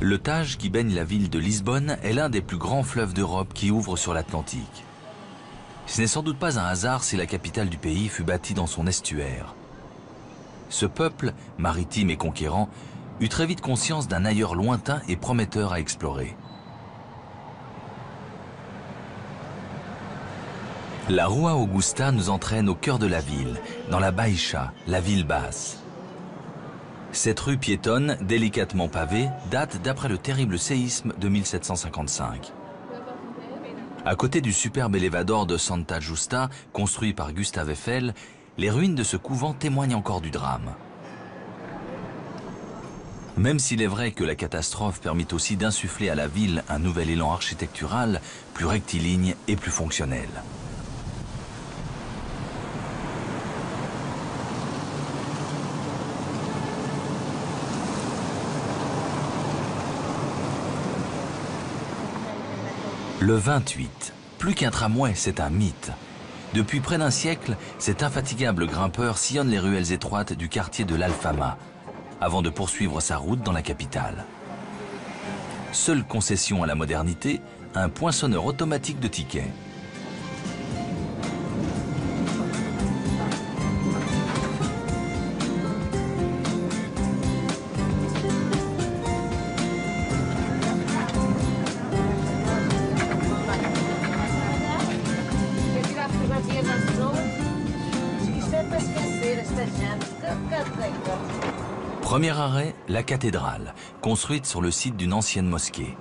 Le Tage qui baigne la ville de Lisbonne est l'un des plus grands fleuves d'Europe qui ouvre sur l'Atlantique. Ce n'est sans doute pas un hasard si la capitale du pays fut bâtie dans son estuaire. Ce peuple, maritime et conquérant, eut très vite conscience d'un ailleurs lointain et prometteur à explorer. La Rua Augusta nous entraîne au cœur de la ville, dans la Baixa, la ville basse. Cette rue piétonne, délicatement pavée, date d'après le terrible séisme de 1755. À côté du superbe élévador de Santa Justa, construit par Gustave Eiffel, les ruines de ce couvent témoignent encore du drame. Même s'il est vrai que la catastrophe permit aussi d'insuffler à la ville un nouvel élan architectural, plus rectiligne et plus fonctionnel. Le 28. Plus qu'un tramway, c'est un mythe. Depuis près d'un siècle, cet infatigable grimpeur sillonne les ruelles étroites du quartier de l'Alfama, avant de poursuivre sa route dans la capitale. Seule concession à la modernité, un poinçonneur automatique de tickets. Premier arrêt, la cathédrale, construite sur le site d'une ancienne mosquée.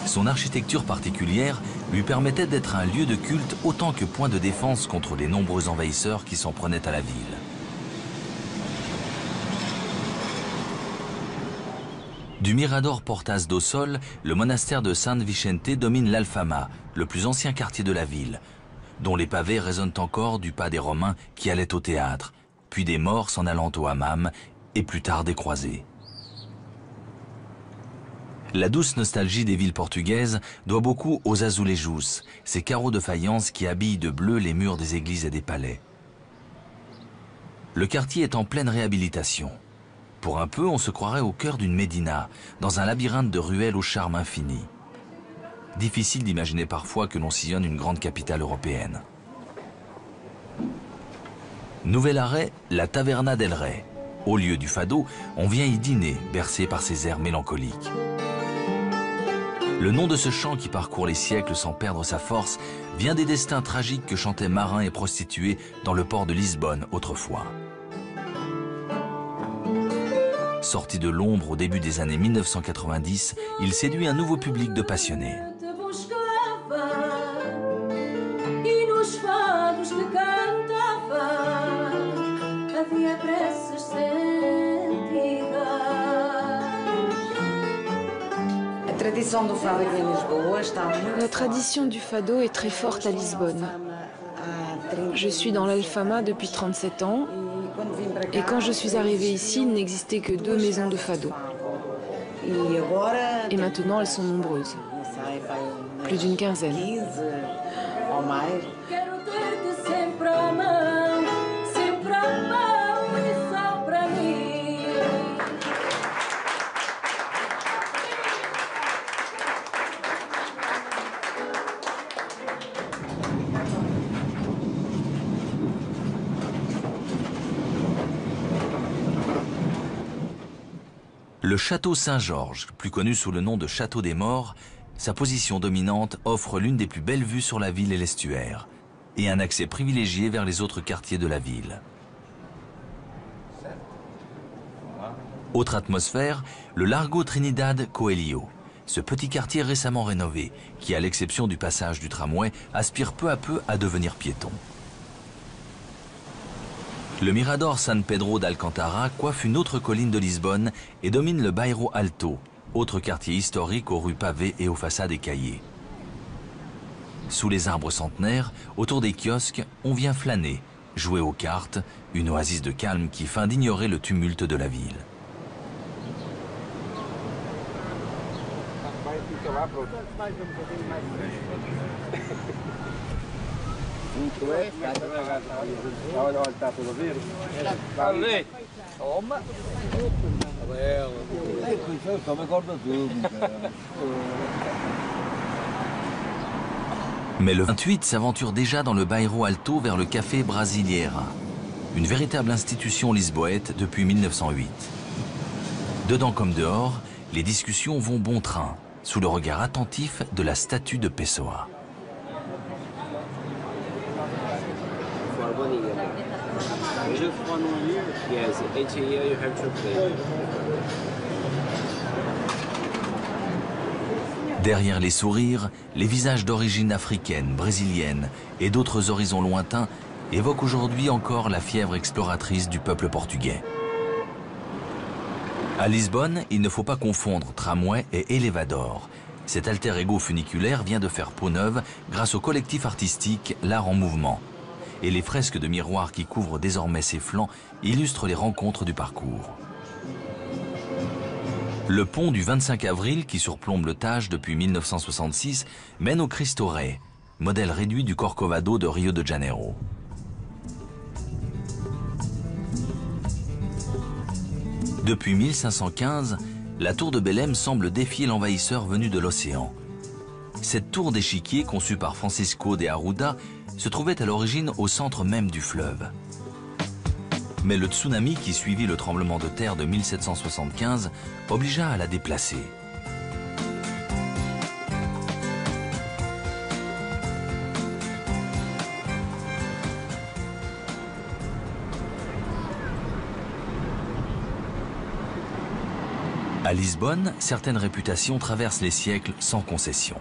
Son architecture particulière lui permettait d'être un lieu de culte autant que point de défense contre les nombreux envahisseurs qui s'en prenaient à la ville. Du Mirador Portas do Sol, le monastère de San Vicente domine l'Alfama, le plus ancien quartier de la ville, dont les pavés résonnent encore du pas des Romains qui allaient au théâtre, puis des morts s'en allant au hammam, et plus tard des croisés. La douce nostalgie des villes portugaises doit beaucoup aux azulejos, ces carreaux de faïence qui habillent de bleu les murs des églises et des palais. Le quartier est en pleine réhabilitation. Pour un peu, on se croirait au cœur d'une médina, dans un labyrinthe de ruelles au charme infini. Difficile d'imaginer parfois que l'on sillonne une grande capitale européenne. Nouvel arrêt, la Taverna del Rey. Au lieu du fado, on vient y dîner, bercé par ses airs mélancoliques. Le nom de ce chant qui parcourt les siècles sans perdre sa force vient des destins tragiques que chantaient marins et prostituées dans le port de Lisbonne autrefois. Sorti de l'ombre au début des années 1990, il séduit un nouveau public de passionnés. La tradition du fado est très forte à Lisbonne. Je suis dans l'Alfama depuis 37 ans et quand je suis arrivée ici, il n'existait que 2 maisons de fado. Et maintenant, elles sont nombreuses. Plus d'une quinzaine. Le château Saint-Georges, plus connu sous le nom de Château des Morts, sa position dominante offre l'une des plus belles vues sur la ville et l'estuaire, et un accès privilégié vers les autres quartiers de la ville. Autre atmosphère, le Largo Trinidad Coelho, ce petit quartier récemment rénové, qui à l'exception du passage du tramway, aspire peu à peu à devenir piéton. Le Mirador San Pedro d'Alcantara coiffe une autre colline de Lisbonne et domine le Bairro Alto, autre quartier historique aux rues pavées et aux façades écaillées. Sous les arbres centenaires, autour des kiosques, on vient flâner, jouer aux cartes, une oasis de calme qui feint d'ignorer le tumulte de la ville. Mais le 28 s'aventure déjà dans le Bairro Alto vers le café Brasileira, une véritable institution lisboète depuis 1908. Dedans comme dehors, les discussions vont bon train, sous le regard attentif de la statue de Pessoa. Derrière les sourires, les visages d'origine africaine, brésilienne et d'autres horizons lointains évoquent aujourd'hui encore la fièvre exploratrice du peuple portugais. À Lisbonne, il ne faut pas confondre tramway et elevador. Cet alter ego funiculaire vient de faire peau neuve grâce au collectif artistique L'Art en Mouvement. Et les fresques de miroirs qui couvrent désormais ses flancs illustrent les rencontres du parcours. Le pont du 25 avril, qui surplombe le Tage depuis 1966, mène au Cristo Rei, modèle réduit du Corcovado de Rio de Janeiro. Depuis 1515, la tour de Belém semble défier l'envahisseur venu de l'océan. Cette tour d'échiquier, conçue par Francisco de Arruda, se trouvait à l'origine au centre même du fleuve. Mais le tsunami qui suivit le tremblement de terre de 1775 obligea à la déplacer. À Lisbonne, certaines réputations traversent les siècles sans concession.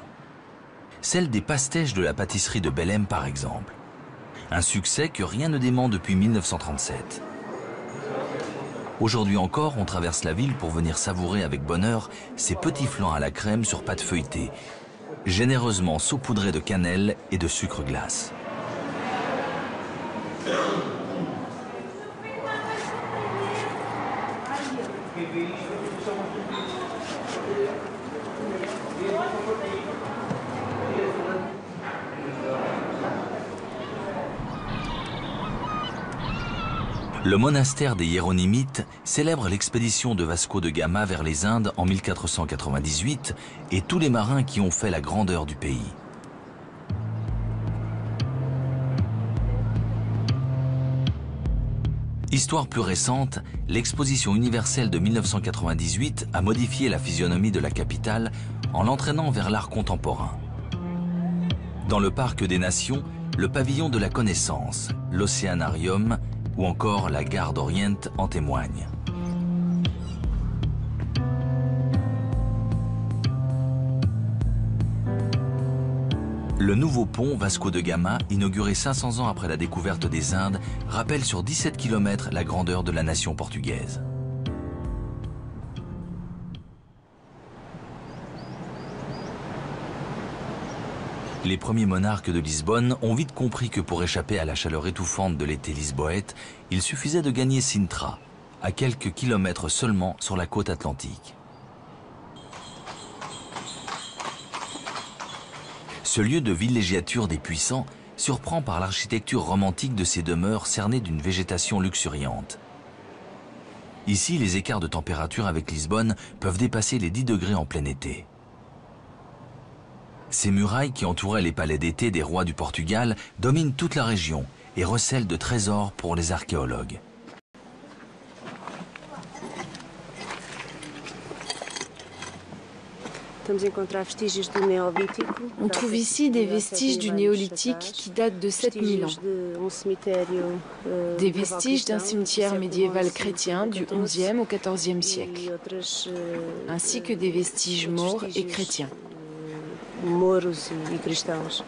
Celle des pastèches de la pâtisserie de Belém, par exemple. Un succès que rien ne dément depuis 1937. Aujourd'hui encore, on traverse la ville pour venir savourer avec bonheur ces petits flans à la crème sur pâte feuilletée, généreusement saupoudrés de cannelle et de sucre glace. Le monastère des Hiéronymites célèbre l'expédition de Vasco de Gama vers les Indes en 1498 et tous les marins qui ont fait la grandeur du pays. Histoire plus récente, l'exposition universelle de 1998 a modifié la physionomie de la capitale en l'entraînant vers l'art contemporain. Dans le Parc des Nations, le pavillon de la connaissance, l'Océanarium ou encore la gare d'Orient en témoignent. Le nouveau pont Vasco de Gama, inauguré 500 ans après la découverte des Indes, rappelle sur 17 km la grandeur de la nation portugaise. Les premiers monarques de Lisbonne ont vite compris que pour échapper à la chaleur étouffante de l'été lisboète, il suffisait de gagner Sintra, à quelques kilomètres seulement sur la côte atlantique. Ce lieu de villégiature des puissants surprend par l'architecture romantique de ces demeures cernées d'une végétation luxuriante. Ici, les écarts de température avec Lisbonne peuvent dépasser les 10 degrés en plein été. Ces murailles qui entouraient les palais d'été des rois du Portugal dominent toute la région et recèlent de trésors pour les archéologues. On trouve ici des vestiges du néolithique qui datent de 7000 ans. Des vestiges d'un cimetière médiéval chrétien du XIe au XIVe siècle, ainsi que des vestiges maures et chrétiens. Mouros e cristãos.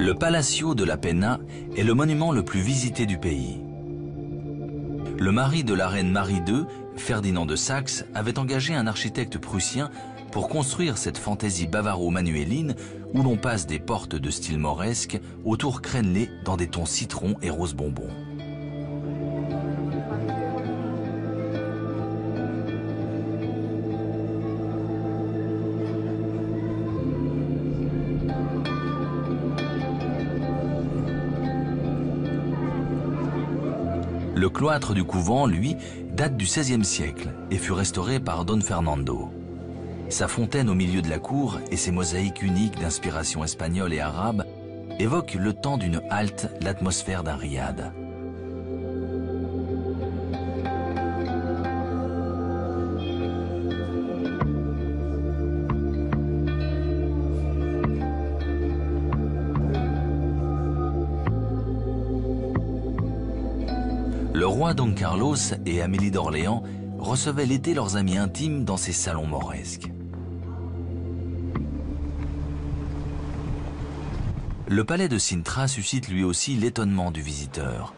Le Palacio de la Pena est le monument le plus visité du pays. Le mari de la reine Marie II, Ferdinand de Saxe, avait engagé un architecte prussien pour construire cette fantaisie bavaro-manuéline où l'on passe des portes de style mauresque aux tours crénelées dans des tons citron et rose bonbon. Le cloître du couvent, lui, date du XVIe siècle et fut restauré par Don Fernando. Sa fontaine au milieu de la cour et ses mosaïques uniques d'inspiration espagnole et arabe évoquent le temps d'une halte, l'atmosphère d'un riad. Le roi Don Carlos et Amélie d'Orléans recevaient l'été leurs amis intimes dans ces salons mauresques. Le palais de Sintra suscite lui aussi l'étonnement du visiteur.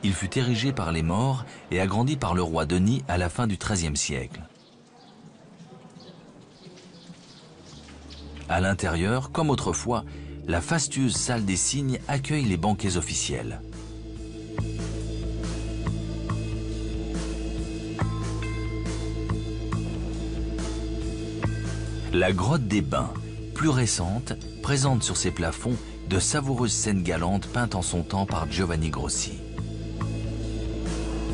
Il fut érigé par les Maures et agrandi par le roi Denis à la fin du XIIIe siècle. À l'intérieur, comme autrefois, la fastueuse salle des cygnes accueille les banquets officiels. La grotte des Bains, plus récente, présente sur ses plafonds de savoureuses scènes galantes peintes en son temps par Giovanni Grossi.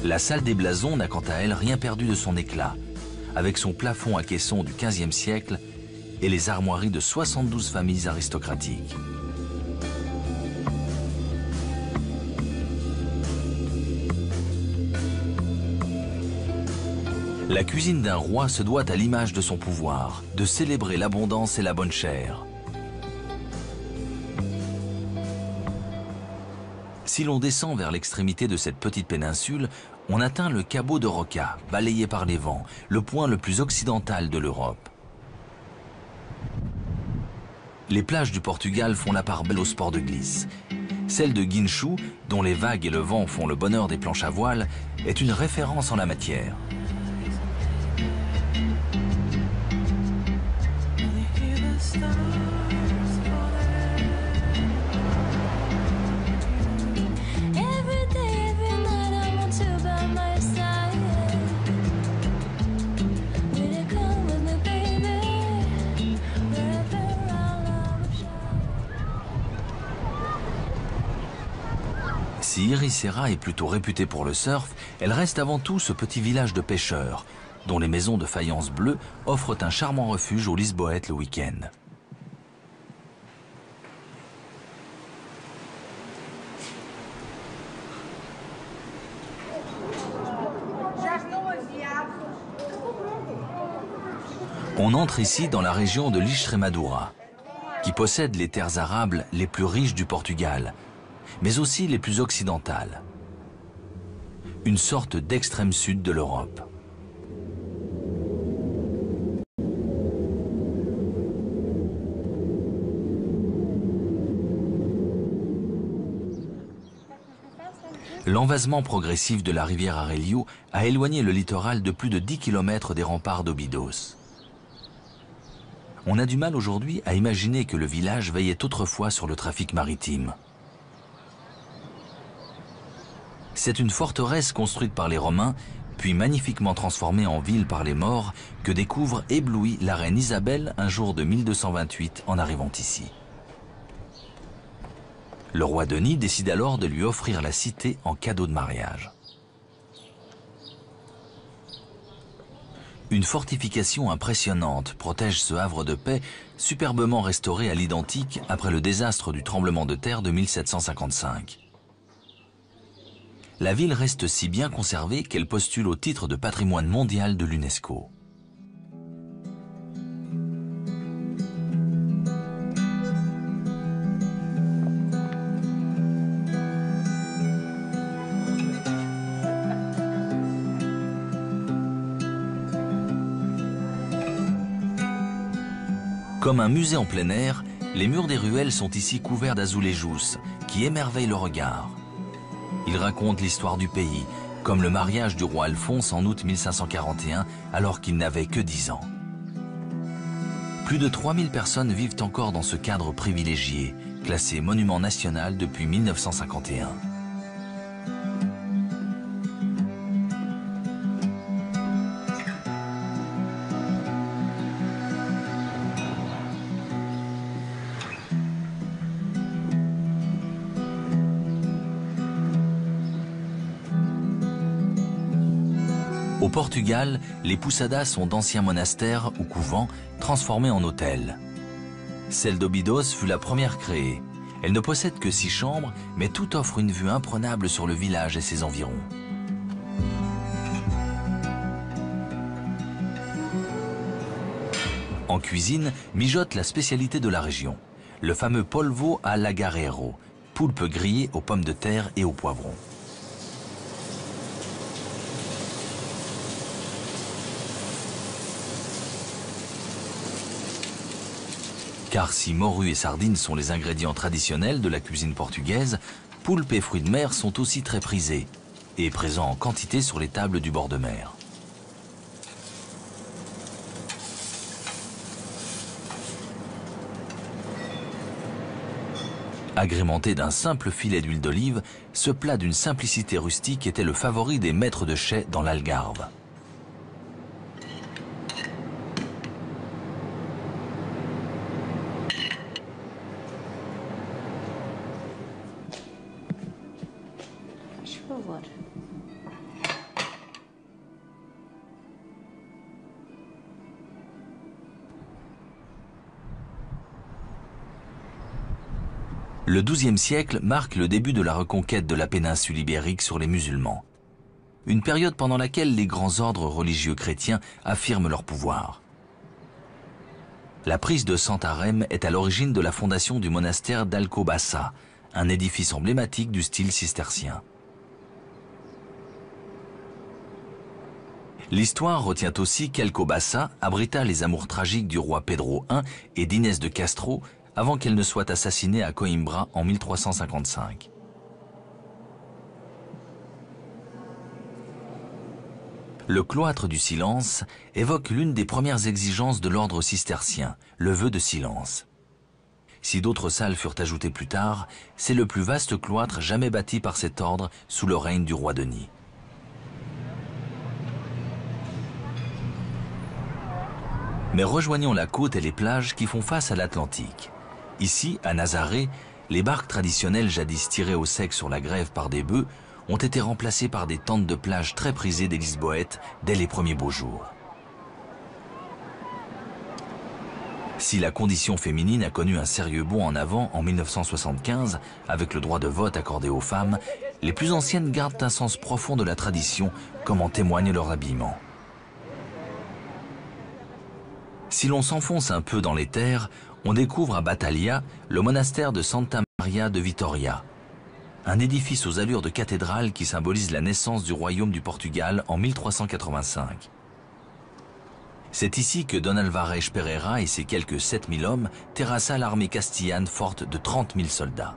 La salle des blasons n'a quant à elle rien perdu de son éclat, avec son plafond à caissons du XVe siècle et les armoiries de 72 familles aristocratiques. La cuisine d'un roi se doit à l'image de son pouvoir, de célébrer l'abondance et la bonne chère. Si l'on descend vers l'extrémité de cette petite péninsule, on atteint le Cabo de Roca, balayé par les vents, le point le plus occidental de l'Europe. Les plages du Portugal font la part belle au sport de glisse. Celle de Guinchou, dont les vagues et le vent font le bonheur des planches à voile, est une référence en la matière. Si Ericeira est plutôt réputée pour le surf, elle reste avant tout ce petit village de pêcheurs, dont les maisons de faïence bleue offrent un charmant refuge aux Lisboètes le week-end. On entre ici dans la région de l'Extremadura, qui possède les terres arables les plus riches du Portugal, mais aussi les plus occidentales. Une sorte d'extrême sud de l'Europe. L'envasement progressif de la rivière Arelio a éloigné le littoral de plus de 10 km des remparts d'Óbidos. On a du mal aujourd'hui à imaginer que le village veillait autrefois sur le trafic maritime. C'est une forteresse construite par les Romains, puis magnifiquement transformée en ville par les Maures, que découvre éblouie la reine Isabelle un jour de 1228 en arrivant ici. Le roi Denis décide alors de lui offrir la cité en cadeau de mariage. Une fortification impressionnante protège ce havre de paix, superbement restauré à l'identique après le désastre du tremblement de terre de 1755. La ville reste si bien conservée qu'elle postule au titre de patrimoine mondial de l'UNESCO. Comme un musée en plein air, Les murs des ruelles sont ici couverts d'azulejos qui émerveillent le regard. Ils racontent l'histoire du pays, comme le mariage du roi Alphonse en août 1541 alors qu'il n'avait que 10 ans. Plus de 3000 personnes vivent encore dans ce cadre privilégié, classé monument national depuis 1951. Au Portugal, les pousadas sont d'anciens monastères ou couvents transformés en hôtels. Celle d'Óbidos fut la première créée. Elle ne possède que 6 chambres, mais tout offre une vue imprenable sur le village et ses environs. En cuisine, mijote la spécialité de la région, le fameux polvo à lagarero, poulpe grillé aux pommes de terre et aux poivrons. Car si morue et sardines sont les ingrédients traditionnels de la cuisine portugaise, poulpe et fruits de mer sont aussi très prisés et présents en quantité sur les tables du bord de mer. Agrémenté d'un simple filet d'huile d'olive, ce plat d'une simplicité rustique était le favori des maîtres de chais dans l'Algarve. Le XIIe siècle marque le début de la reconquête de la péninsule ibérique sur les musulmans. Une période pendant laquelle les grands ordres religieux chrétiens affirment leur pouvoir. La prise de Santarém est à l'origine de la fondation du monastère d'Alcobaça, un édifice emblématique du style cistercien. L'histoire retient aussi qu'Alcobaça abrita les amours tragiques du roi Pedro I et d'Inès de Castro avant qu'elle ne soit assassinée à Coimbra en 1355. Le cloître du silence évoque l'une des premières exigences de l'ordre cistercien, le vœu de silence. Si d'autres salles furent ajoutées plus tard, c'est le plus vaste cloître jamais bâti par cet ordre sous le règne du roi Denis. Mais rejoignons la côte et les plages qui font face à l'Atlantique. Ici, à Nazaré, les barques traditionnelles jadis tirées au sec sur la grève par des bœufs ont été remplacées par des tentes de plage très prisées des Lisboètes dès les premiers beaux jours. Si la condition féminine a connu un sérieux bond en avant en 1975, avec le droit de vote accordé aux femmes, les plus anciennes gardent un sens profond de la tradition, comme en témoigne leur habillement. Si l'on s'enfonce un peu dans les terres, on découvre à Batalha le monastère de Santa Maria de Vitoria, un édifice aux allures de cathédrale qui symbolise la naissance du royaume du Portugal en 1385. C'est ici que Don Alvarez Pereira et ses quelques 7000 hommes terrassa l'armée castillane forte de 30 000 soldats.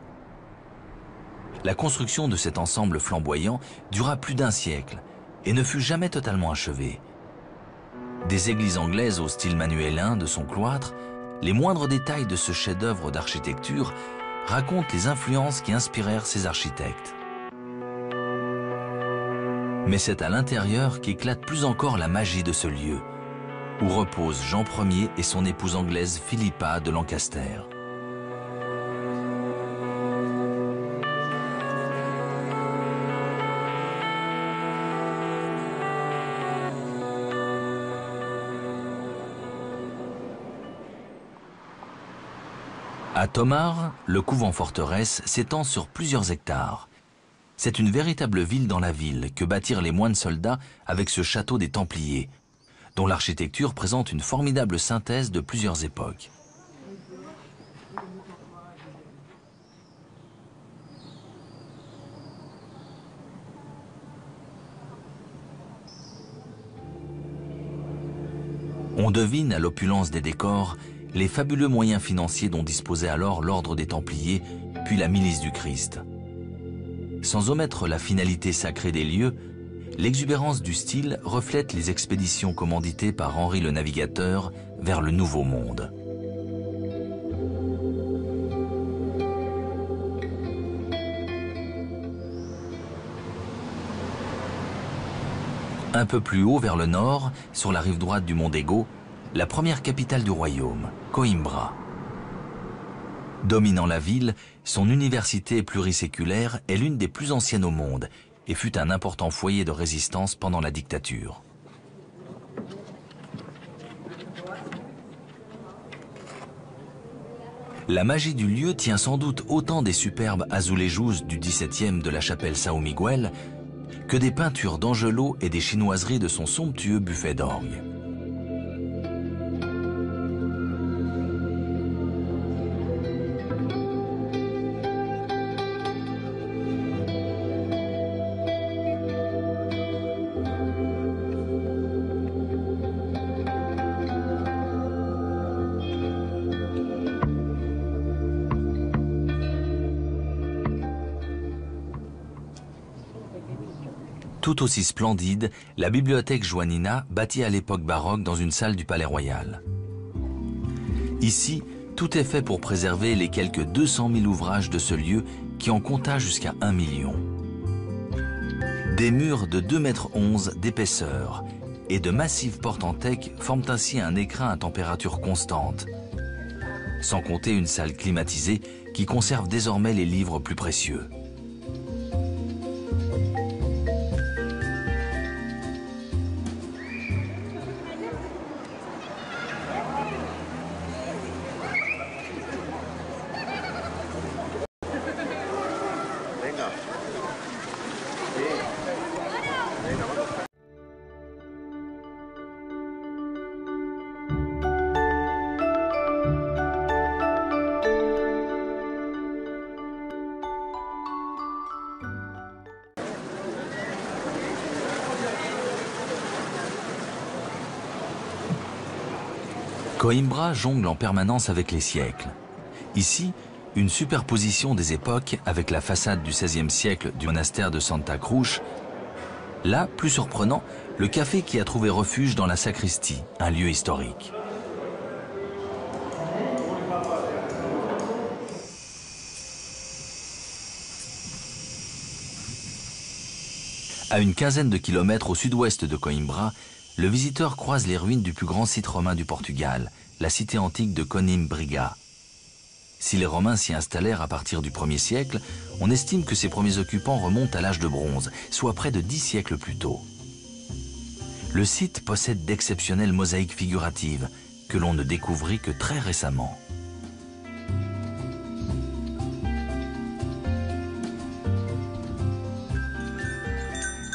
La construction de cet ensemble flamboyant dura plus d'un siècle et ne fut jamais totalement achevée. Des églises anglaises au style manuélin de son cloître, les moindres détails de ce chef-d'œuvre d'architecture racontent les influences qui inspirèrent ces architectes. Mais c'est à l'intérieur qu'éclate plus encore la magie de ce lieu, où reposent Jean Ier et son épouse anglaise Philippa de Lancaster. À Tomar, le couvent-forteresse s'étend sur plusieurs hectares. C'est une véritable ville dans la ville que bâtirent les moines soldats avec ce château des Templiers, dont l'architecture présente une formidable synthèse de plusieurs époques. On devine à l'opulence des décors les fabuleux moyens financiers dont disposait alors l'ordre des Templiers, puis la milice du Christ. Sans omettre la finalité sacrée des lieux, l'exubérance du style reflète les expéditions commanditées par Henri le Navigateur vers le Nouveau Monde. Un peu plus haut vers le nord, sur la rive droite du Mondego, la première capitale du royaume, Coimbra. Dominant la ville, son université pluriséculaire est l'une des plus anciennes au monde et fut un important foyer de résistance pendant la dictature. La magie du lieu tient sans doute autant des superbes azulejos du XVIIe de la chapelle São Miguel que des peintures d'Angelo et des chinoiseries de son somptueux buffet d'orgue. Tout aussi splendide, la bibliothèque Joanina, bâtie à l'époque baroque dans une salle du Palais Royal. Ici, tout est fait pour préserver les quelques 200 000 ouvrages de ce lieu qui en compta jusqu'à 1 million. Des murs de 2,11 m d'épaisseur et de massives portes en teck forment ainsi un écrin à température constante, sans compter une salle climatisée qui conserve désormais les livres plus précieux. Coimbra jongle en permanence avec les siècles. Ici, une superposition des époques avec la façade du XVIe siècle du monastère de Santa Cruz. Là, plus surprenant, le café qui a trouvé refuge dans la sacristie, un lieu historique. À une quinzaine de kilomètres au sud-ouest de Coimbra, le visiteur croise les ruines du plus grand site romain du Portugal, la cité antique de Coimbra. Si les Romains s'y installèrent à partir du 1er siècle, on estime que ses premiers occupants remontent à l'âge de bronze, soit près de 10 siècles plus tôt. Le site possède d'exceptionnelles mosaïques figuratives, que l'on ne découvrit que très récemment.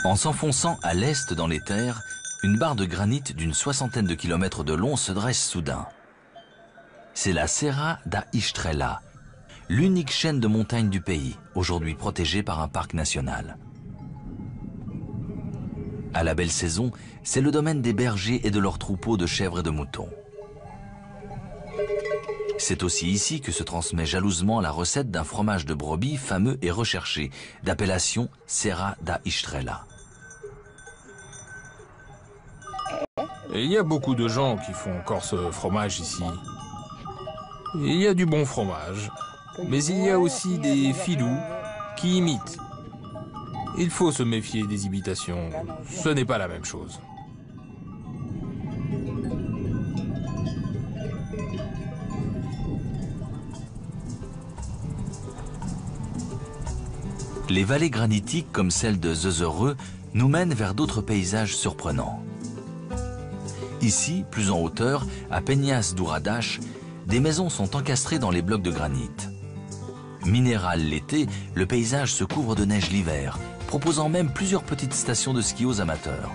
En s'enfonçant à l'est dans les terres, une barre de granit d'une 60aine de kilomètres de long se dresse soudain. C'est la Serra da Estrela, l'unique chaîne de montagnes du pays, aujourd'hui protégée par un parc national. À la belle saison, c'est le domaine des bergers et de leurs troupeaux de chèvres et de moutons. C'est aussi ici que se transmet jalousement la recette d'un fromage de brebis fameux et recherché, d'appellation Serra da Estrela. Il y a beaucoup de gens qui font encore ce fromage ici. Il y a du bon fromage, mais il y a aussi des filous qui imitent. Il faut se méfier des imitations, ce n'est pas la même chose. Les vallées granitiques comme celle de Zezereux nous mènent vers d'autres paysages surprenants. Ici, plus en hauteur, à Peñas d'Uradache, des maisons sont encastrées dans les blocs de granit. Minéral l'été, le paysage se couvre de neige l'hiver, proposant même plusieurs petites stations de ski aux amateurs.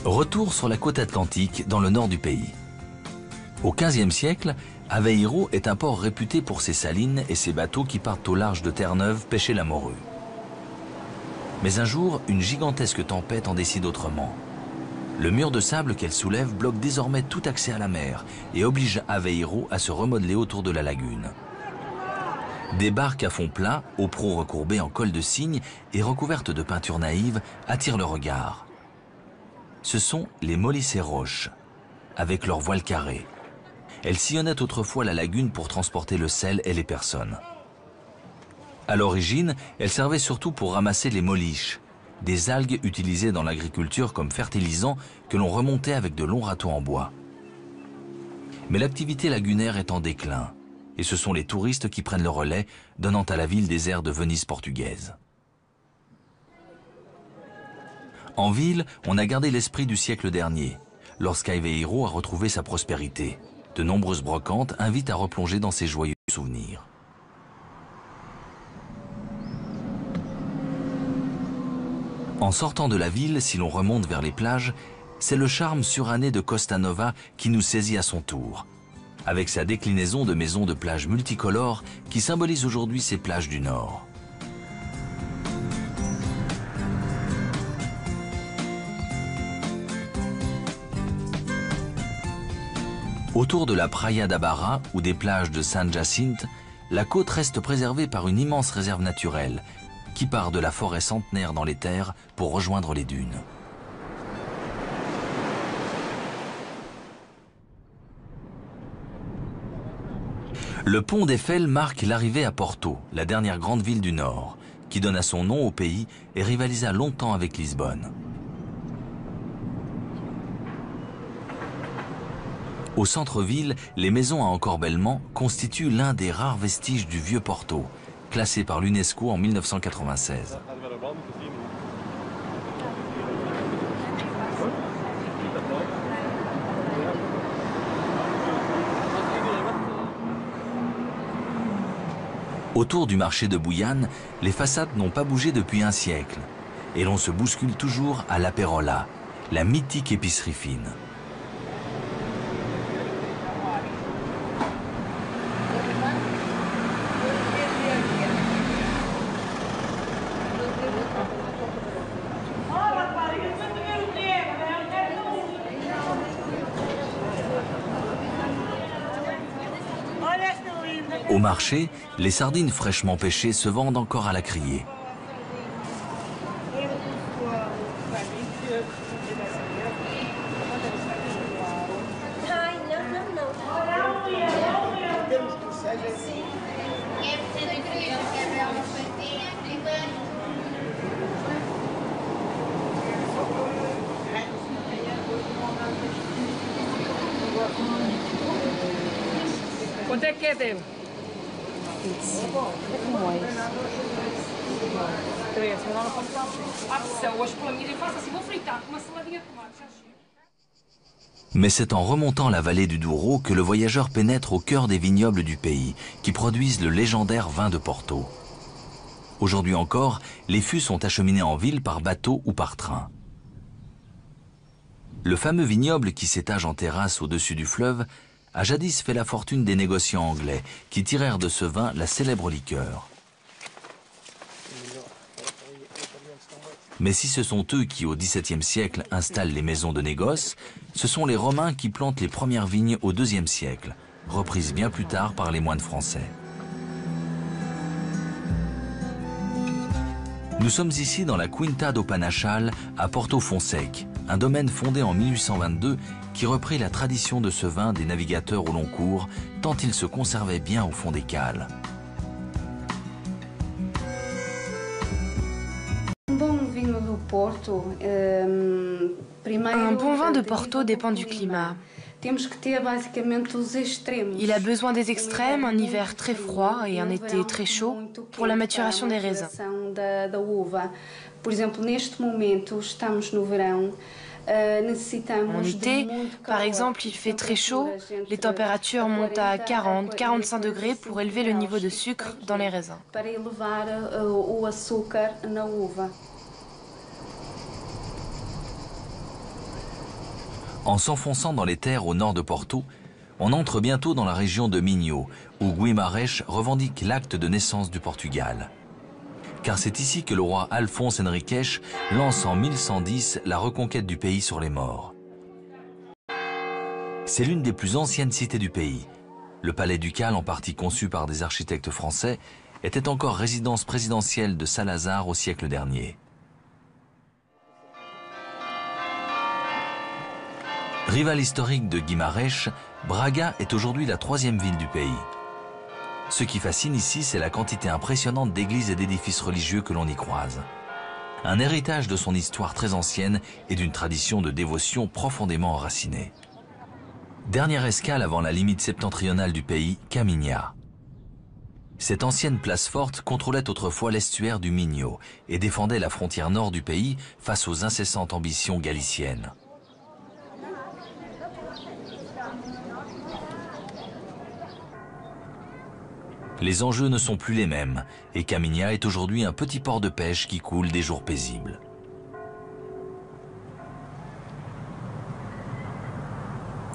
Retour sur la côte atlantique, dans le nord du pays. Au XVe siècle, Aveiro est un port réputé pour ses salines et ses bateaux qui partent au large de Terre-Neuve pêcher la morue. Mais un jour, une gigantesque tempête en décide autrement. Le mur de sable qu'elle soulève bloque désormais tout accès à la mer et oblige Aveiro à se remodeler autour de la lagune. Des barques à fond plat, aux prows recourbées en colle de cygne et recouvertes de peinture naïve, attirent le regard. Ce sont les molicéroches, avec leurs voiles carrées. Elles sillonnaient autrefois la lagune pour transporter le sel et les personnes. À l'origine, elles servaient surtout pour ramasser les moliches, des algues utilisées dans l'agriculture comme fertilisant que l'on remontait avec de longs râteaux en bois. Mais l'activité lagunaire est en déclin, et ce sont les touristes qui prennent le relais, donnant à la ville des airs de Venise portugaise. En ville, on a gardé l'esprit du siècle dernier, lorsqu'Aveiro a retrouvé sa prospérité. De nombreuses brocantes invitent à replonger dans ces joyeux souvenirs. En sortant de la ville, si l'on remonte vers les plages, c'est le charme suranné de Costa Nova qui nous saisit à son tour, avec sa déclinaison de maisons de plage multicolores qui symbolise aujourd'hui ces plages du Nord. Autour de la Praia da Barra ou des plages de San Jacinto, la côte reste préservée par une immense réserve naturelle qui part de la forêt centenaire dans les terres pour rejoindre les dunes. Le pont d'Eiffel marque l'arrivée à Porto, la dernière grande ville du Nord, qui donna son nom au pays et rivalisa longtemps avec Lisbonne. Au centre-ville, les maisons à encorbellement constituent l'un des rares vestiges du vieux Porto, classé par l'UNESCO en 1996. Autour du marché de Bouillane, les façades n'ont pas bougé depuis un siècle, et l'on se bouscule toujours à l'Aperola, la mythique épicerie fine. Au marché, les sardines fraîchement pêchées se vendent encore à la criée. Quanto é que é, Débora? 25. Como é isso? 3, mas não posso dar. Ah, hoje pela minha faço assim, vou fritar com uma saladinha de tomate, já chega. Mais c'est en remontant la vallée du Douro que le voyageur pénètre au cœur des vignobles du pays, qui produisent le légendaire vin de Porto. Aujourd'hui encore, les fûts sont acheminés en ville par bateau ou par train. Le fameux vignoble qui s'étage en terrasse au-dessus du fleuve a jadis fait la fortune des négociants anglais qui tirèrent de ce vin la célèbre liqueur. Mais si ce sont eux qui, au XVIIe siècle, installent les maisons de négoce, ce sont les Romains qui plantent les premières vignes au IIe siècle, reprises bien plus tard par les moines français. Nous sommes ici dans la Quinta do Panachal à Porto Fonsec, un domaine fondé en 1822 qui reprit la tradition de ce vin des navigateurs au long cours, tant il se conservait bien au fond des cales. Un bon vin de Porto dépend du climat. Il a besoin des extrêmes, un hiver très froid et un été très chaud pour la maturation des raisins. En été, par exemple, il fait très chaud, les températures montent à 40-45 degrés pour élever le niveau de sucre dans les raisins. En s'enfonçant dans les terres au nord de Porto, on entre bientôt dans la région de Minho, où Guimarães revendique l'acte de naissance du Portugal. Car c'est ici que le roi Alphonse Henriques lance en 1110 la reconquête du pays sur les Maures. C'est l'une des plus anciennes cités du pays. Le palais ducal, en partie conçu par des architectes français, était encore résidence présidentielle de Salazar au siècle dernier. Rival historique de Guimarães, Braga est aujourd'hui la 3e ville du pays. Ce qui fascine ici, c'est la quantité impressionnante d'églises et d'édifices religieux que l'on y croise. Un héritage de son histoire très ancienne et d'une tradition de dévotion profondément enracinée. Dernière escale avant la limite septentrionale du pays, Caminha. Cette ancienne place forte contrôlait autrefois l'estuaire du Minho et défendait la frontière nord du pays face aux incessantes ambitions galiciennes. Les enjeux ne sont plus les mêmes et Caminha est aujourd'hui un petit port de pêche qui coule des jours paisibles.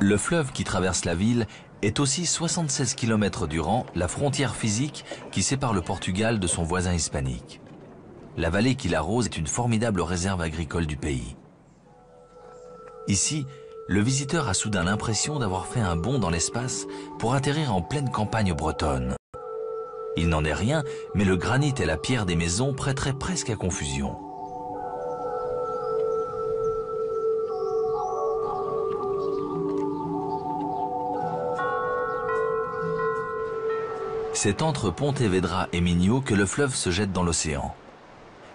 Le fleuve qui traverse la ville est aussi 76 km durant la frontière physique qui sépare le Portugal de son voisin hispanique. La vallée qui l'arrose est une formidable réserve agricole du pays. Ici, le visiteur a soudain l'impression d'avoir fait un bond dans l'espace pour atterrir en pleine campagne bretonne. Il n'en est rien, mais le granit et la pierre des maisons prêteraient presque à confusion. C'est entre Pontevedra et Minho que le fleuve se jette dans l'océan.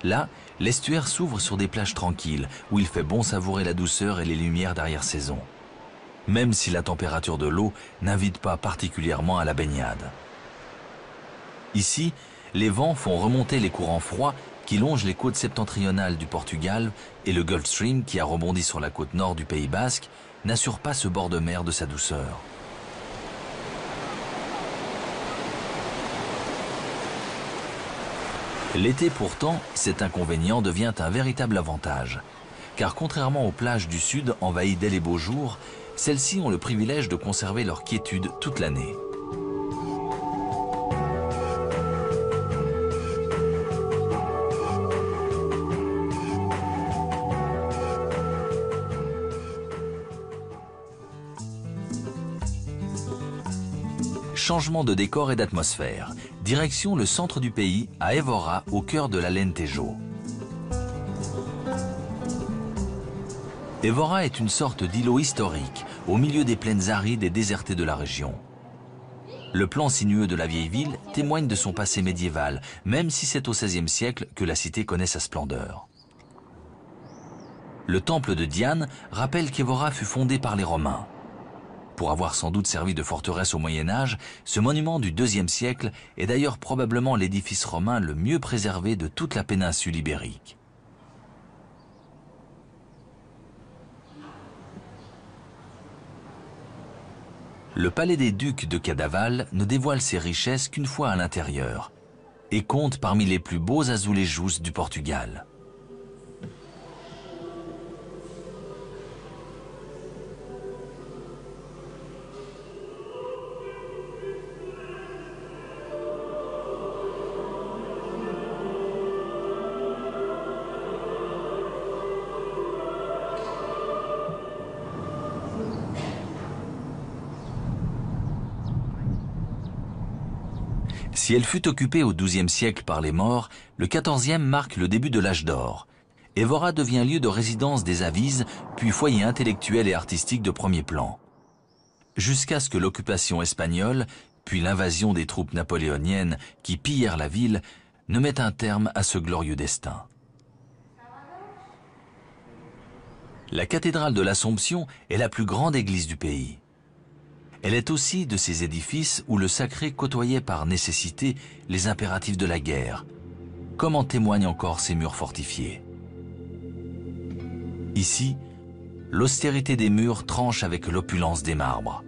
Là, l'estuaire s'ouvre sur des plages tranquilles, où il fait bon savourer la douceur et les lumières d'arrière-saison. Même si la température de l'eau n'invite pas particulièrement à la baignade. Ici, les vents font remonter les courants froids qui longent les côtes septentrionales du Portugal et le Gulf Stream qui a rebondi sur la côte nord du Pays Basque n'assure pas ce bord de mer de sa douceur. L'été pourtant, cet inconvénient devient un véritable avantage. Car contrairement aux plages du sud envahies dès les beaux jours, celles-ci ont le privilège de conserver leur quiétude toute l'année. Changement de décor et d'atmosphère. Direction le centre du pays, à Évora, au cœur de l'Alentejo. Évora est une sorte d'îlot historique, au milieu des plaines arides et désertées de la région. Le plan sinueux de la vieille ville témoigne de son passé médiéval, même si c'est au XVIe siècle que la cité connaît sa splendeur. Le temple de Diane rappelle qu'Évora fut fondé par les Romains. Pour avoir sans doute servi de forteresse au Moyen-Âge, ce monument du IIe siècle est d'ailleurs probablement l'édifice romain le mieux préservé de toute la péninsule ibérique. Le palais des ducs de Cadaval ne dévoile ses richesses qu'une fois à l'intérieur et compte parmi les plus beaux azulejos du Portugal. Si elle fut occupée au XIIe siècle par les Maures, le XIVe marque le début de l'âge d'or. Évora devient lieu de résidence des Avises, puis foyer intellectuel et artistique de premier plan. Jusqu'à ce que l'occupation espagnole, puis l'invasion des troupes napoléoniennes qui pillèrent la ville, ne mettent un terme à ce glorieux destin. La cathédrale de l'Assomption est la plus grande église du pays. Elle est aussi de ces édifices où le sacré côtoyait par nécessité les impératifs de la guerre, comme en témoignent encore ces murs fortifiés. Ici, l'austérité des murs tranche avec l'opulence des marbres.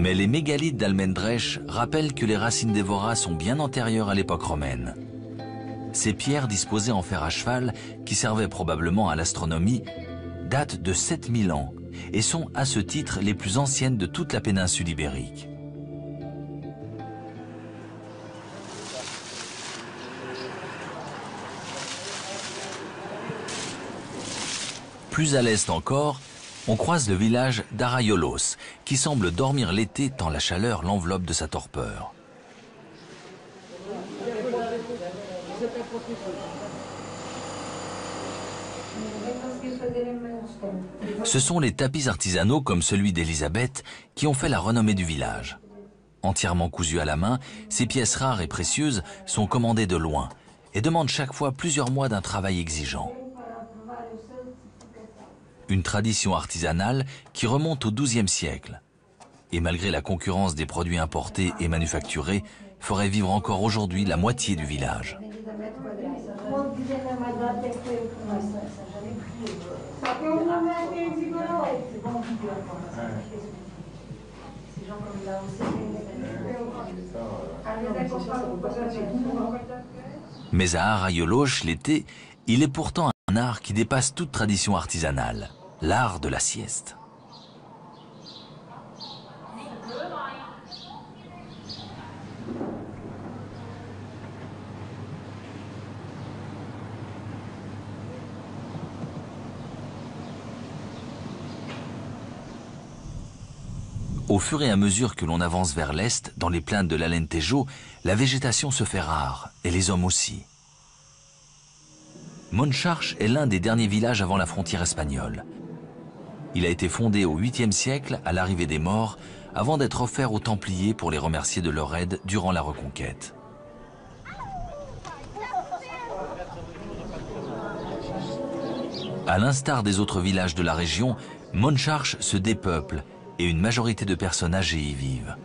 Mais les mégalithes d'Almendrech rappellent que les racines d'Evora sont bien antérieures à l'époque romaine. Ces pierres disposées en fer à cheval, qui servaient probablement à l'astronomie, datent de 7000 ans et sont à ce titre les plus anciennes de toute la péninsule ibérique. Plus à l'est encore, on croise le village d'Araiolos, qui semble dormir l'été tant la chaleur l'enveloppe de sa torpeur. Ce sont les tapis artisanaux comme celui d'Elisabeth qui ont fait la renommée du village. Entièrement cousus à la main, ces pièces rares et précieuses sont commandées de loin et demandent chaque fois plusieurs mois d'un travail exigeant. Une tradition artisanale qui remonte au XIIe siècle et malgré la concurrence des produits importés et manufacturés, ferait vivre encore aujourd'hui la moitié du village. Mais à Araiolos, l'été, il est pourtant un art qui dépasse toute tradition artisanale, l'art de la sieste. Au fur et à mesure que l'on avance vers l'est, dans les plaines de l'Alentejo, la végétation se fait rare, et les hommes aussi. Moncharch est l'un des derniers villages avant la frontière espagnole. Il a été fondé au 8e siècle, à l'arrivée des Maures, avant d'être offert aux Templiers pour les remercier de leur aide durant la Reconquête. À l'instar des autres villages de la région, Moncharch se dépeuple et une majorité de personnes âgées y vivent.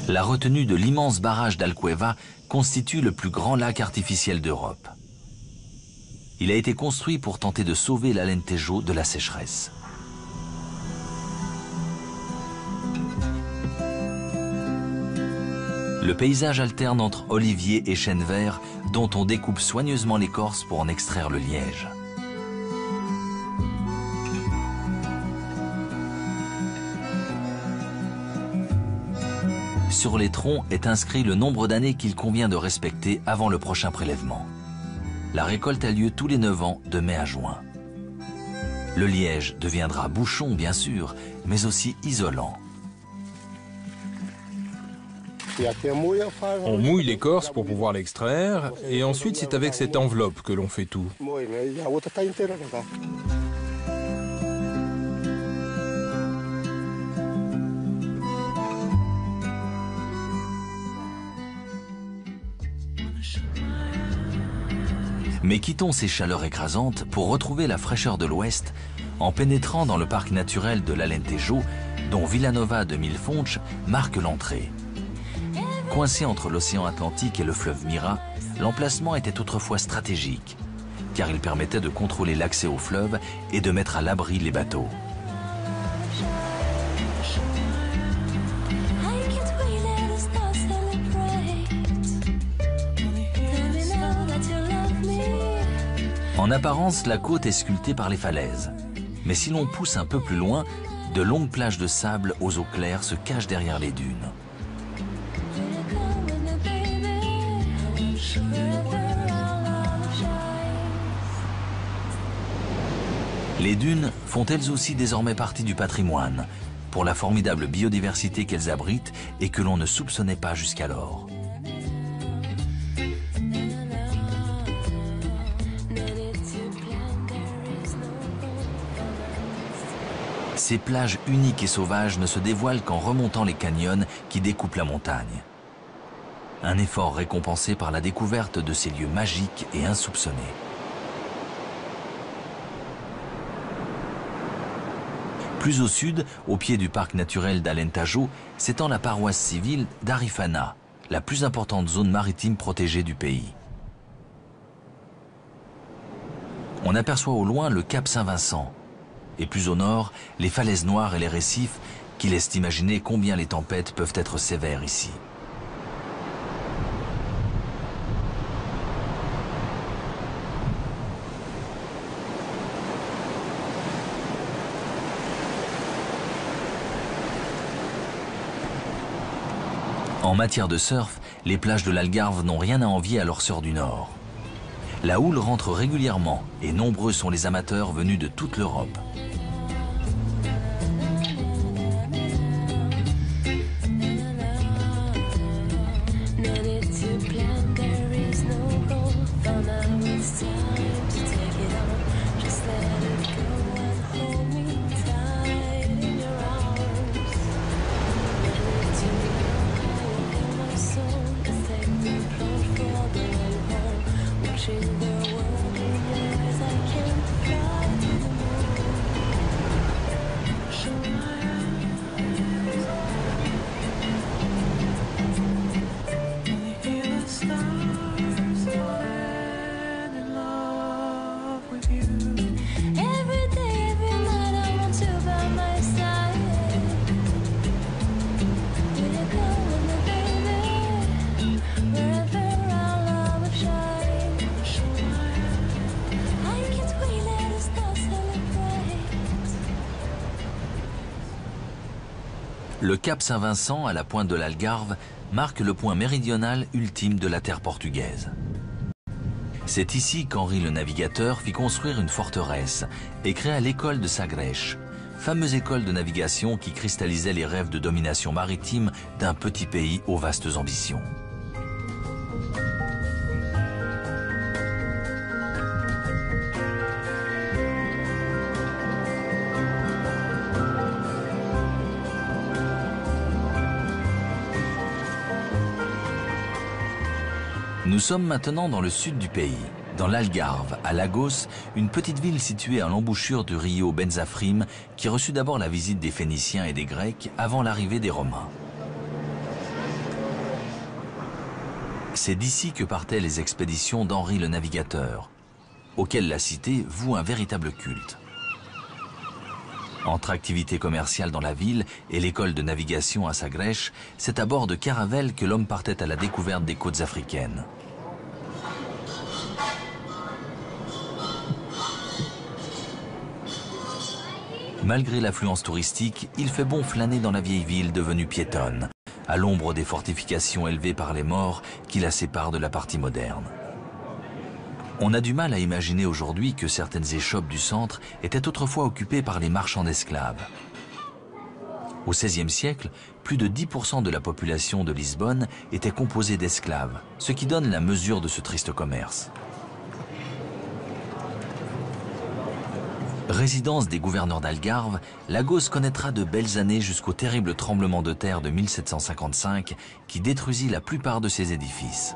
La retenue de l'immense barrage d'Alcueva constitue le plus grand lac artificiel d'Europe. Il a été construit pour tenter de sauver l'Alentejo de la sécheresse. Le paysage alterne entre oliviers et chênes verts dont on découpe soigneusement l'écorce pour en extraire le liège. Sur les troncs est inscrit le nombre d'années qu'il convient de respecter avant le prochain prélèvement. La récolte a lieu tous les 9 ans, de mai à juin. Le liège deviendra bouchon, bien sûr, mais aussi isolant. On mouille l'écorce pour pouvoir l'extraire, et ensuite c'est avec cette enveloppe que l'on fait tout. Mais quittons ces chaleurs écrasantes pour retrouver la fraîcheur de l'Ouest en pénétrant dans le parc naturel de l'Alentejo, dont Villanova de Milfonch marque l'entrée. Coincé entre l'océan Atlantique et le fleuve Mira, l'emplacement était autrefois stratégique, car il permettait de contrôler l'accès au fleuve et de mettre à l'abri les bateaux. En apparence, la côte est sculptée par les falaises. Mais si l'on pousse un peu plus loin, de longues plages de sable aux eaux claires se cachent derrière les dunes. Les dunes font elles aussi désormais partie du patrimoine, pour la formidable biodiversité qu'elles abritent et que l'on ne soupçonnait pas jusqu'alors. Ces plages uniques et sauvages ne se dévoilent qu'en remontant les canyons qui découpent la montagne. Un effort récompensé par la découverte de ces lieux magiques et insoupçonnés. Plus au sud, au pied du parc naturel d'Alentejo, s'étend la paroisse civile d'Arifana, la plus importante zone maritime protégée du pays. On aperçoit au loin le cap Saint-Vincent. Et plus au nord, les falaises noires et les récifs qui laissent imaginer combien les tempêtes peuvent être sévères ici. En matière de surf, les plages de l'Algarve n'ont rien à envier à leurs sœurs du Nord. La houle rentre régulièrement et nombreux sont les amateurs venus de toute l'Europe. Le cap Saint-Vincent, à la pointe de l'Algarve, marque le point méridional ultime de la terre portugaise. C'est ici qu'Henri le Navigateur fit construire une forteresse et créa l'école de Sagres, fameuse école de navigation qui cristallisait les rêves de domination maritime d'un petit pays aux vastes ambitions. Nous sommes maintenant dans le sud du pays, dans l'Algarve, à Lagos, une petite ville située à l'embouchure du Rio Benzafrim qui reçut d'abord la visite des Phéniciens et des Grecs avant l'arrivée des Romains. C'est d'ici que partaient les expéditions d'Henri le Navigateur, auxquelles la cité voue un véritable culte. Entre activités commerciales dans la ville et l'école de navigation à Sagres, c'est à bord de caravelles que l'homme partait à la découverte des côtes africaines. Malgré l'affluence touristique, il fait bon flâner dans la vieille ville devenue piétonne, à l'ombre des fortifications élevées par les morts qui la séparent de la partie moderne. On a du mal à imaginer aujourd'hui que certaines échoppes du centre étaient autrefois occupées par les marchands d'esclaves. Au XVIe siècle, plus de 10% de la population de Lisbonne était composée d'esclaves, ce qui donne la mesure de ce triste commerce. Résidence des gouverneurs d'Algarve, Lagos connaîtra de belles années jusqu'au terrible tremblement de terre de 1755 qui détruisit la plupart de ses édifices.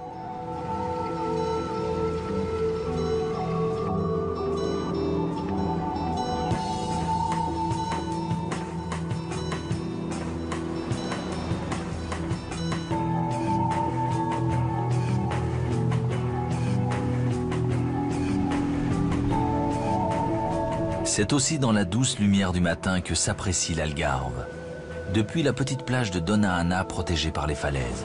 C'est aussi dans la douce lumière du matin que s'apprécie l'Algarve, depuis la petite plage de Dona Ana protégée par les falaises.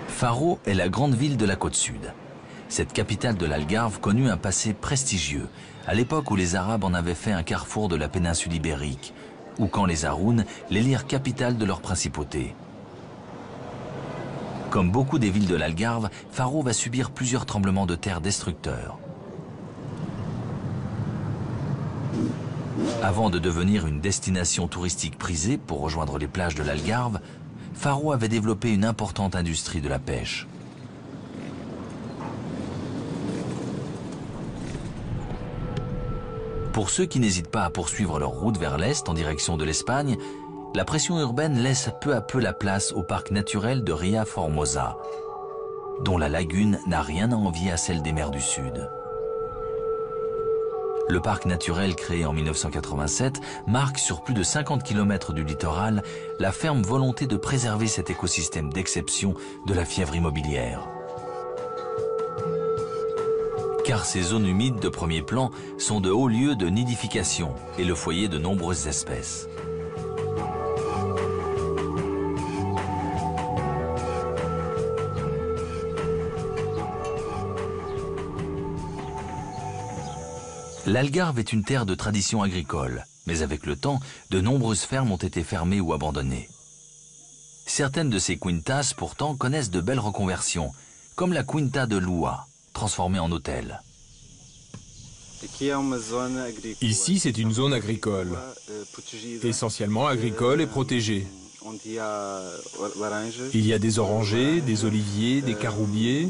Faro est la grande ville de la côte sud. Cette capitale de l'Algarve connut un passé prestigieux, à l'époque où les Arabes en avaient fait un carrefour de la péninsule ibérique, ou quand les Harouns l'élirent capitale de leur principauté. Comme beaucoup des villes de l'Algarve, Faro va subir plusieurs tremblements de terre destructeurs. Avant de devenir une destination touristique prisée pour rejoindre les plages de l'Algarve, Faro avait développé une importante industrie de la pêche. Pour ceux qui n'hésitent pas à poursuivre leur route vers l'est en direction de l'Espagne, la pression urbaine laisse peu à peu la place au parc naturel de Ria Formosa, dont la lagune n'a rien à envier à celle des mers du Sud. Le parc naturel créé en 1987 marque sur plus de 50 km du littoral la ferme volonté de préserver cet écosystème d'exception de la fièvre immobilière. Car ces zones humides de premier plan sont de hauts lieux de nidification et le foyer de nombreuses espèces. L'Algarve est une terre de tradition agricole, mais avec le temps, de nombreuses fermes ont été fermées ou abandonnées. Certaines de ces quintas, pourtant, connaissent de belles reconversions, comme la quinta de Lua, transformée en hôtel. Ici, c'est une zone agricole, essentiellement agricole et protégée. Il y a des orangers, des oliviers, des caroubiers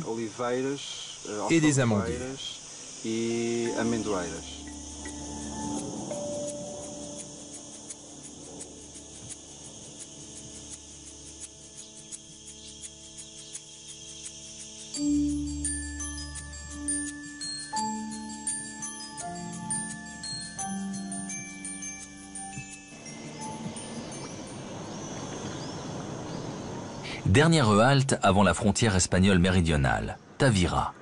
et des amandiers. Dernière halte avant la frontière espagnole méridionale, Tavira.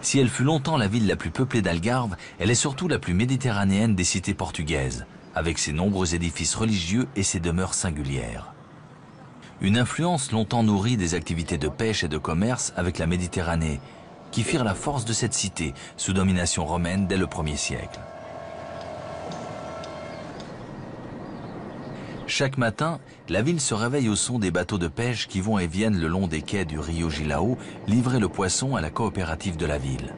Si elle fut longtemps la ville la plus peuplée d'Algarve, elle est surtout la plus méditerranéenne des cités portugaises, avec ses nombreux édifices religieux et ses demeures singulières. Une influence longtemps nourrie des activités de pêche et de commerce avec la Méditerranée, qui firent la force de cette cité sous domination romaine dès le 1er siècle. Chaque matin, la ville se réveille au son des bateaux de pêche qui vont et viennent le long des quais du Rio Gilao livrer le poisson à la coopérative de la ville.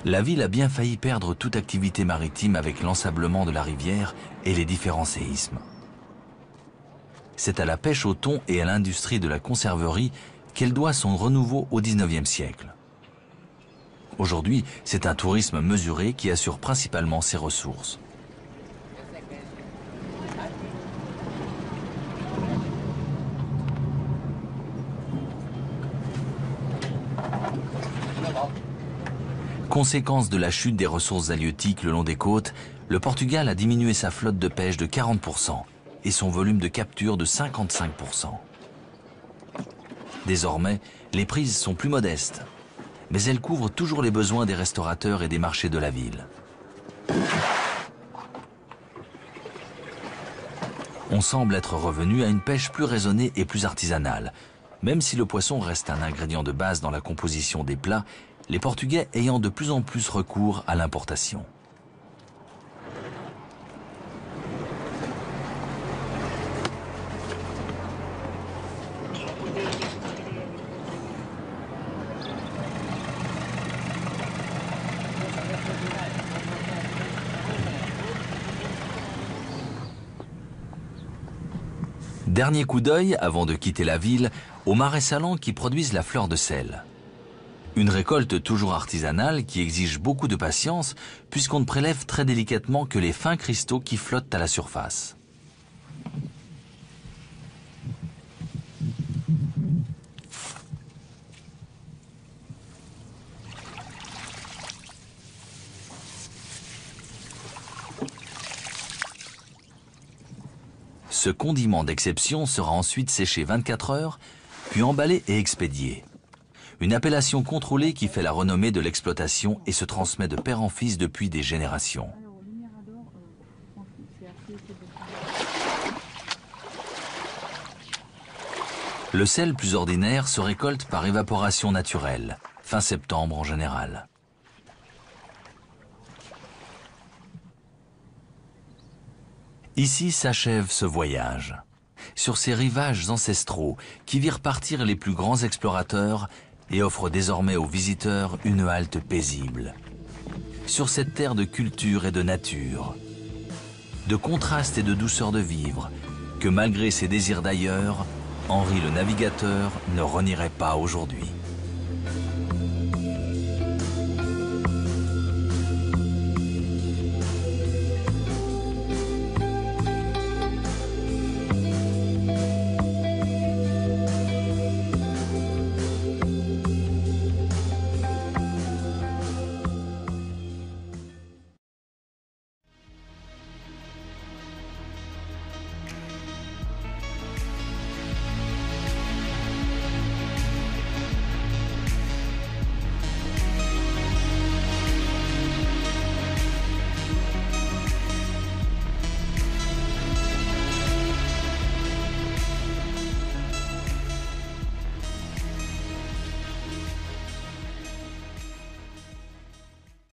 La ville a bien failli perdre toute activité maritime avec l'ensablement de la rivière et les différents séismes. C'est à la pêche au thon et à l'industrie de la conserverie qu'elle doit son renouveau au XIXe siècle. Aujourd'hui, c'est un tourisme mesuré qui assure principalement ses ressources. Conséquence de la chute des ressources halieutiques le long des côtes, le Portugal a diminué sa flotte de pêche de 40% et son volume de capture de 55%. Désormais, les prises sont plus modestes, mais elles couvrent toujours les besoins des restaurateurs et des marchés de la ville. On semble être revenu à une pêche plus raisonnée et plus artisanale. Même si le poisson reste un ingrédient de base dans la composition des plats, les Portugais ayant de plus en plus recours à l'importation. Dernier coup d'œil, avant de quitter la ville, aux marais salants qui produisent la fleur de sel. Une récolte toujours artisanale qui exige beaucoup de patience puisqu'on ne prélève très délicatement que les fins cristaux qui flottent à la surface. Ce condiment d'exception sera ensuite séché 24 heures, puis emballé et expédié. Une appellation contrôlée qui fait la renommée de l'exploitation et se transmet de père en fils depuis des générations. Le sel plus ordinaire se récolte par évaporation naturelle, fin septembre en général. Ici s'achève ce voyage, sur ces rivages ancestraux qui virent partir les plus grands explorateurs et offrent désormais aux visiteurs une halte paisible. Sur cette terre de culture et de nature, de contraste et de douceur de vivre, que malgré ses désirs d'ailleurs, Henri le navigateur ne renierait pas aujourd'hui.